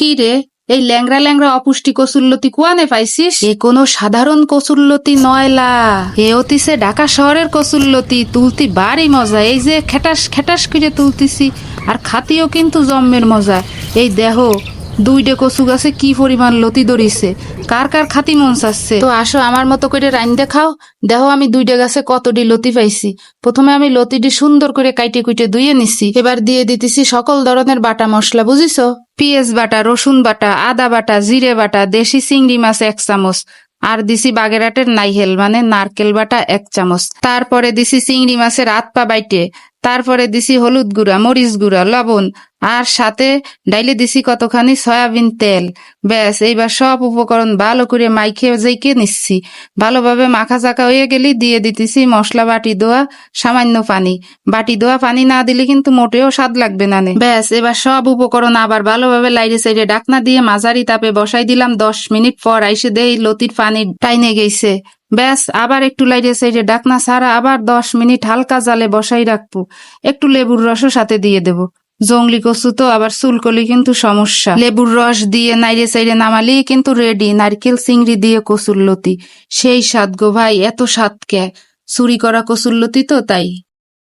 কি রে, এই ল্যাংড়া ল্যাংড়া অপুষ্টি কচুরলতি কুয়ানে পাইছিস? এ কোনো সাধারণ কচুরলতি নয়লা, এ অতিসে ঢাকা শহরের কচুরলতি। তুলতি বাড়ি মজা, এই যে খেটাস খেটাস করে তুলতিছি, আর খাতিও কিন্তু জম্মের মজা। এই দেহ দুইটা কচু গাছে কি পরিমাণ লতি ধরিছে, কার কার খাতি মন চাচ্ছে। তো আসো আমার মতো করে রাইন দেখাও, দেখো আমি দুইটা গাছে কতটি লতি পাইছি। প্রথমে আমি লতিটি সুন্দর করে কাইটে কুইটে ধুয়ে নিচ্ছি। এবার দিয়ে দিতেছি সকল ধরনের বাটা মশলা, বুঝিছো? পেঁয়াজ বাটা, রসুন বাটা, আদা বাটা, জিরে বাটা, দেশি চিংড়ি মাছ 1 চামচ, আর দিছি বাগেরহাটের নাইহেল মানে নারকেল বাটা 1 চামচ। তারপরে দিছি চিংড়ি মাছের হাত পা বাইটে, তারপরে দিছি হলুদ গুঁড়া, মরিচ গুঁড়া, লবণ, আর সাথে ডাইলে দিছি কতখানি সয়াবিন তেল। ব্যাস, এইবার সব উপকরণ ভালো করে মাইখে জেইকে নিচ্ছি। ভালোভাবে মাখা চাকা হয়ে গেলে দিয়ে দিতেছি মশলা বাটি দেওয়া সামান্য পানি। বাটি দেওয়া পানি না দিলে কিন্তু মোটেও স্বাদ লাগবে না। ব্যাস, এবার সব উপকরণ আবার ভালোভাবে লাইরে সাইডে ঢাকনা দিয়ে মাঝারি তাপে বসাই দিলাম। 10 মিনিট পর আইসে দেই লতির পানি টাইনে গেছে। ব্যাস, আবার একটু লাইরে সাইডে ঢাকনা ছাড়া আবার 10 মিনিট হালকা জালে বসাই রাখবো। একটু লেবুর রসও সাথে দিয়ে দেবো। জংলি কচু তো আবার চুলকলি কিন্তু সমস্যা। লেবুর রস দিয়ে নাইরে সাইডে নামালি কিন্তু রেডি নারকেল চিংড়ি দিয়ে কচুর লতি। সেই স্বাদ গো ভাই, এত স্বাদ কে? চুরি করা কচুর লতি তো তাই।